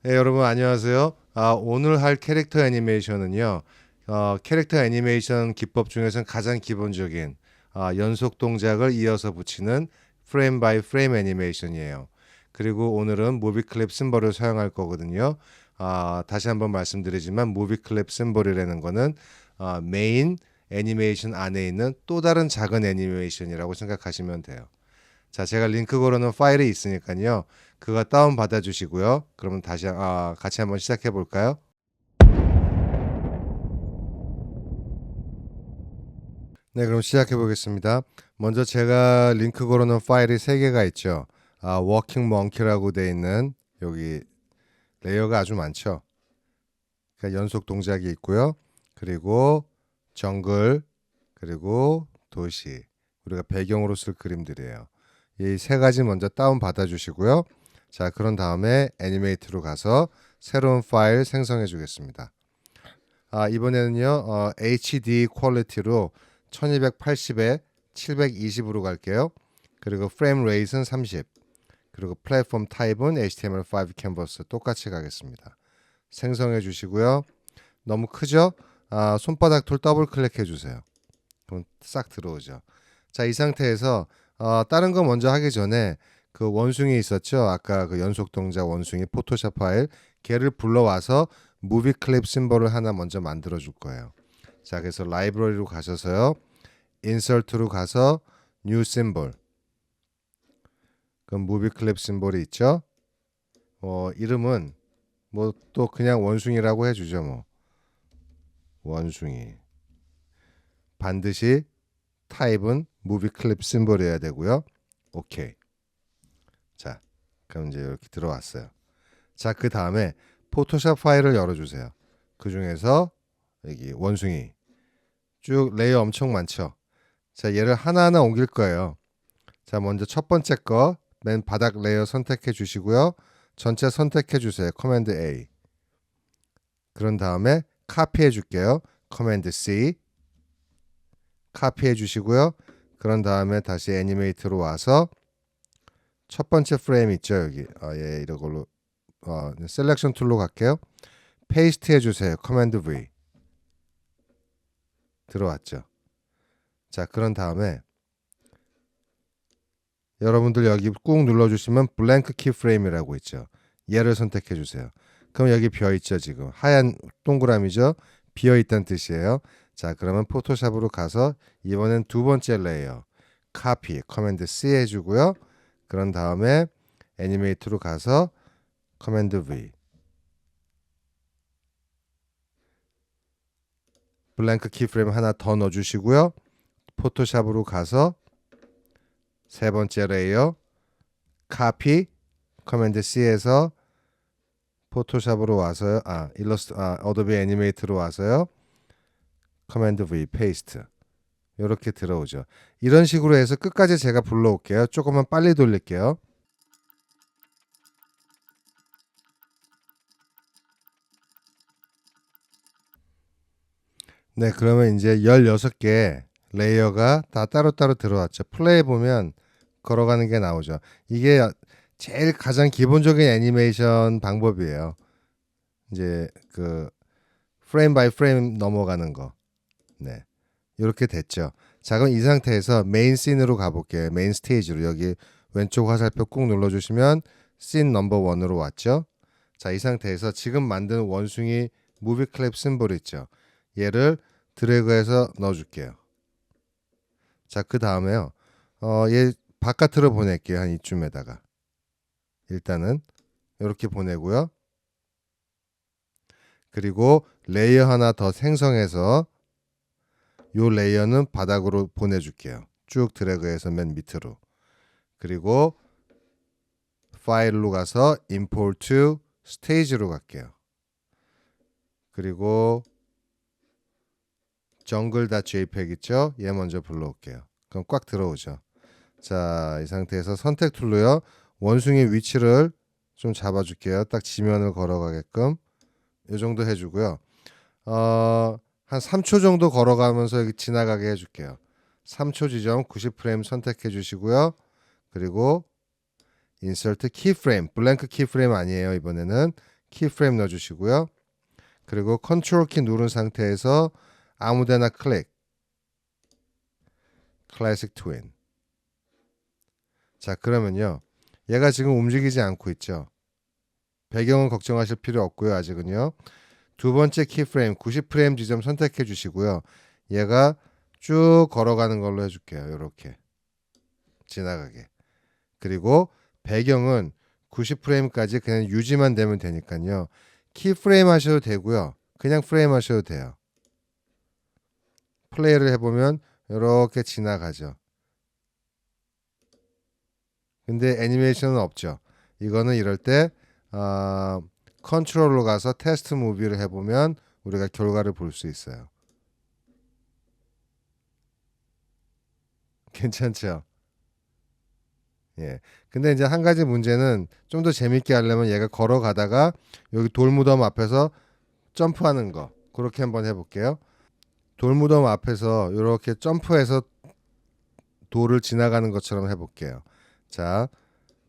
네, 여러분 안녕하세요. 오늘 할 캐릭터 애니메이션은요. 캐릭터 애니메이션 기법 중에서는 가장 기본적인 연속 동작을 이어서 붙이는 프레임 바이 프레임 애니메이션이에요. 그리고 오늘은 무비 클립 심볼을 사용할 거거든요. 다시 한번 말씀드리지만 무비 클립 심볼이라는 거는 메인 애니메이션 안에 있는 또 다른 작은 애니메이션이라고 생각하시면 돼요. 자, 제가 링크 걸어놓은 파일이 있으니까요. 그거 다운 받아 주시고요. 그러면 다시 같이 한번 시작해 볼까요? 네, 그럼 시작해 보겠습니다. 먼저 제가 링크 걸어놓은 파일이 3개가 있죠. 워킹 멍키라고 돼 있는 여기 레이어가 아주 많죠. 그러니까 연속 동작이 있고요. 그리고 정글, 그리고 도시. 우리가 배경으로 쓸 그림들이에요. 이 3가지 먼저 다운 받아 주시고요. 자, 그런 다음에 애니메이트로 가서 새로운 파일 생성해 주겠습니다. 이번에는요, HD 퀄리티로 1280에 720으로 갈게요. 그리고 프레임 레이트는 30. 그리고 플랫폼 타입은 HTML5 캔버스 똑같이 가겠습니다. 생성해 주시고요. 너무 크죠? 손바닥 툴 더블 클릭해 주세요. 그럼 싹 들어오죠. 자, 이 상태에서 다른 거 먼저 하기 전에 그 원숭이 있었죠? 아까 그 연속 동작 원숭이 포토샵 파일 걔를 불러와서 무비 클립 심볼을 하나 먼저 만들어 줄 거예요. 자, 그래서 라이브러리로 가셔서요. 인설트로 가서 뉴 심볼. 그럼 무비 클립 심볼이 있죠? 이름은 뭐 또 그냥 원숭이라고 해주죠. 뭐 원숭이. 반드시 타입은 무비 클립 심볼이어야 되고요. 오케이. 자, 그럼 이제 이렇게 들어왔어요. 자, 그 다음에 포토샵 파일을 열어주세요. 그 중에서 여기 원숭이 쭉 레이어 엄청 많죠. 자, 얘를 하나하나 옮길 거예요. 자, 먼저 첫 번째 거 맨 바닥 레이어 선택해 주시고요. 전체 선택해 주세요. 커맨드 A. 그런 다음에 카피해 줄게요. 커맨드 C. 카피해 주시고요. 그런 다음에 다시 애니메이트로 와서 첫 번째 프레임 있죠, 여기. 예, 이런 걸로 셀렉션 툴로 갈게요. 페이스트 해 주세요. 커맨드 V. 들어왔죠. 자, 그런 다음에 여러분들 여기 꾹 눌러주시면 블랭크 키프레임이라고 있죠. 얘를 선택해 주세요. 그럼 여기 비어 있죠. 지금 하얀 동그라미죠. 비어 있다는 뜻이에요. 자, 그러면 포토샵으로 가서 이번엔 두 번째 레이어 카피 커맨드 C 해주고요. 그런 다음에 애니메이트로 가서 커맨드 V 블랭크 키프레임 하나 더 넣어주시고요. 포토샵으로 가서 세 번째 레이어 카피 커맨드 C에서 포토샵으로 와서요. 어도비 애니메이트로 와서요. 커맨드 V 페이스트. 이렇게 들어오죠. 이런 식으로 해서 끝까지 제가 불러올게요. 조금만 빨리 돌릴게요. 네, 그러면 이제 16개 레이어가 다 따로따로 들어왔죠. 플레이 보면 걸어가는 게 나오죠. 이게 제일 가장 기본적인 애니메이션 방법이에요. 이제 그 프레임 바이 프레임 넘어가는 거. 네. 이렇게 됐죠. 자, 그럼 이 상태에서 메인 씬으로 가볼게요. 메인 스테이지로 여기 왼쪽 화살표 꾹 눌러주시면 씬 넘버 1으로 왔죠. 자, 이 상태에서 지금 만든 원숭이 무비 클립 심볼 있죠. 얘를 드래그해서 넣어줄게요. 자, 그 다음에요. 얘 바깥으로 보낼게요. 한 이쯤에다가. 일단은 이렇게 보내고요. 그리고 레이어 하나 더 생성해서 요 레이어는 바닥으로 보내줄게요. 쭉 드래그해서 맨 밑으로. 그리고 파일로 가서 import stage로 갈게요. 그리고 jungle.jpg 있죠? 얘 먼저 불러올게요. 그럼 꽉 들어오죠. 자, 이 상태에서 선택 툴로요. 원숭이 위치를 좀 잡아줄게요. 딱 지면을 걸어가게끔. 이 정도 해주고요. 한 3초 정도 걸어가면서 여기 지나가게 해줄게요. 3초 지점 90프레임 선택해 주시고요. 그리고 인서트 키프레임, 블랭크 키프레임 아니에요. 이번에는 키프레임 넣어주시고요. 그리고 컨트롤 키 누른 상태에서 아무데나 클릭. 클래식 트윈. 자, 그러면요. 얘가 지금 움직이지 않고 있죠. 배경은 걱정하실 필요 없고요. 아직은요. 두 번째 키프레임 90프레임 지점 선택해 주시고요. 얘가 쭉 걸어가는 걸로 해줄게요. 이렇게 지나가게. 그리고 배경은 90프레임까지 그냥 유지만 되면 되니까요. 키프레임 하셔도 되고요. 그냥 프레임 하셔도 돼요. 플레이를 해보면 이렇게 지나가죠. 근데 애니메이션은 없죠. 이거는 이럴 때 컨트롤로 가서 테스트 무비를 해보면 우리가 결과를 볼 수 있어요. 괜찮죠? 예. 근데 이제 한 가지 문제는 좀 더 재밌게 하려면 얘가 걸어가다가 여기 돌무덤 앞에서 점프하는 거. 그렇게 한번 해볼게요. 돌무덤 앞에서 이렇게 점프해서 돌을 지나가는 것처럼 해볼게요. 자,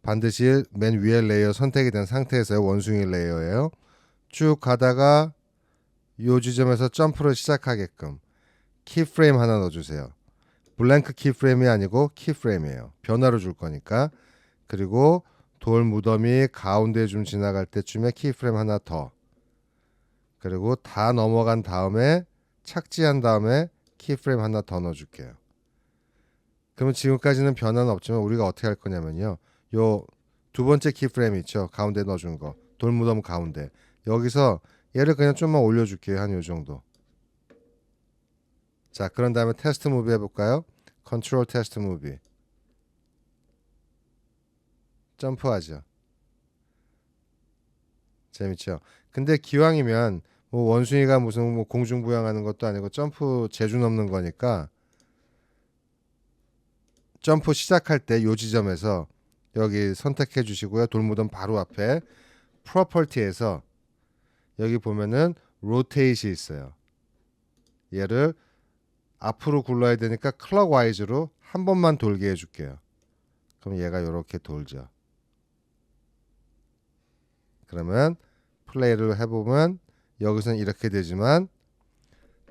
반드시 맨 위에 레이어 선택이 된 상태에서 원숭이 레이어예요. 쭉 가다가 이 지점에서 점프를 시작하게끔 키프레임 하나 넣어주세요. 블랭크 키프레임이 아니고 키프레임이에요. 변화를 줄 거니까. 그리고 돌 무덤이 가운데 좀 지나갈 때쯤에 키프레임 하나 더. 그리고 다 넘어간 다음에 착지한 다음에 키프레임 하나 더 넣어줄게요. 그러면 지금까지는 변화는 없지만 우리가 어떻게 할 거냐면요. 요 두 번째 키프레임 있죠. 가운데 넣어준 거. 돌 무덤 가운데. 여기서 얘를 그냥 좀만 올려줄게요. 한 요 정도. 자, 그런 다음에 테스트 무비 해볼까요? 컨트롤 테스트 무비. 점프하죠. 재밌죠? 근데 기왕이면 뭐 원숭이가 무슨 뭐 공중부양하는 것도 아니고 점프 재주 넘는 거니까 점프 시작할 때 요 지점에서 여기 선택해 주시고요. 돌무덤 바로 앞에 프로퍼티에서 여기 보면은 로테이시 있어요. 얘를 앞으로 굴러야 되니까 클럭와이즈로 한 번만 돌게 해줄게요. 그럼 얘가 이렇게 돌죠. 그러면 플레이를 해보면 여기서는 이렇게 되지만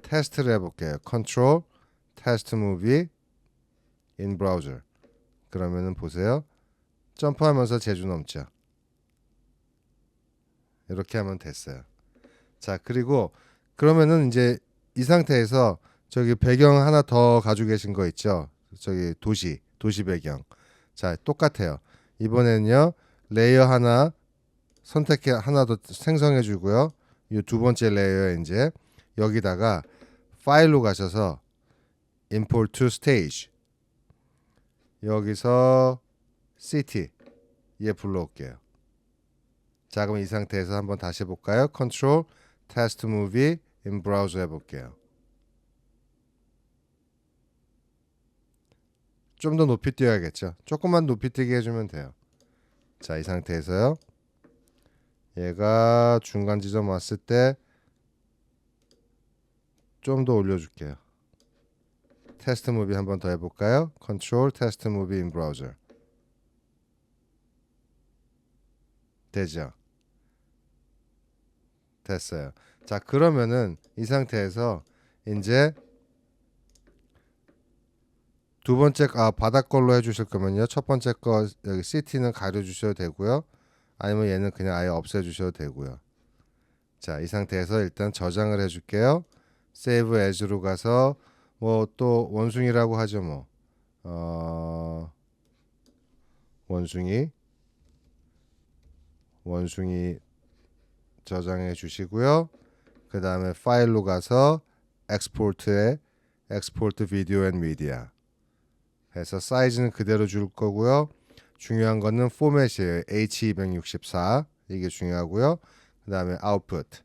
테스트를 해볼게요. Control, Test Movie in Browser. 그러면은 보세요. 점프하면서 재주 넘죠. 이렇게 하면 됐어요. 자, 그리고 그러면은 이제 이 상태에서 저기 배경 하나 더 가지고 계신 거 있죠? 저기 도시 배경. 자, 똑같아요. 이번에는요. 레이어 하나 선택해 하나 더 생성해 주고요. 이 두 번째 레이어에 이제 여기다가 파일로 가셔서 import to stage 여기서 city 얘 불러올게요. 자, 그럼 이 상태에서 한번 다시 해볼까요? Control Test Movie in Browser 해볼게요. 좀 더 높이 뛰어야겠죠. 조금만 높이 뛰게 해주면 돼요. 자, 이 상태에서요. 얘가 중간 지점 왔을 때 좀 더 올려줄게요. 테스트 무비 한번 더 해볼까요? Control Test Movie in Browser. 되죠? 됐어요. 자, 그러면은 이 상태에서 이제 두 번째 바닥 걸로 해주실 거면요. 첫 번째 거 여기 시티는 가려주셔도 되고요. 아니면 얘는 그냥 아예 없애주셔도 되고요. 자, 이 상태에서 일단 저장을 해줄게요. Save As로 가서 뭐 또 원숭이라고 하죠 뭐. 원숭이 저장해 주시고요. 그 다음에 파일로 가서 Export에 Export Video and Media 해서 사이즈는 그대로 줄 거고요. 중요한 거는 포맷이에요. H264 이게 중요하고요. 그 다음에 Output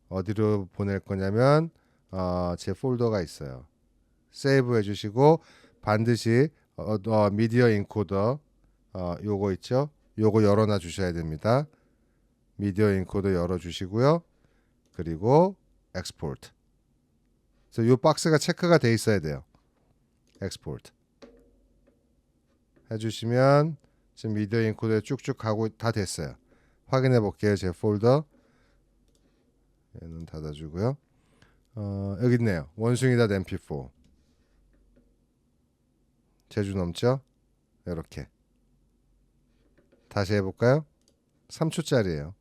어디로 보낼 거냐면 제 폴더가 있어요. 세이브 해주시고 반드시 미디어 인코더 요거 있죠. 요거 열어놔 주셔야 됩니다. 미디어 인코더 열어주시고요. 그리고 엑스포트. 그래서 요 박스가 체크가 돼 있어야 돼요. 엑스포트 해주시면 지금 미디어 인코더에 쭉쭉 가고 다 됐어요. 확인해 볼게요. 제 폴더. 얘는 닫아주고요. 여기 있네요. 원숭이닷mp4. 제주 넘죠? 이렇게 다시 해볼까요? 3초짜리예요.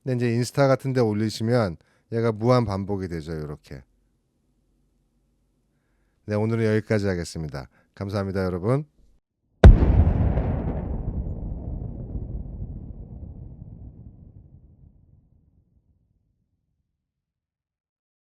근데 이제 인스타 같은 데 올리시면 얘가 무한 반복이 되죠. 이렇게. 네, 오늘은 여기까지 하겠습니다. 감사합니다, 여러분.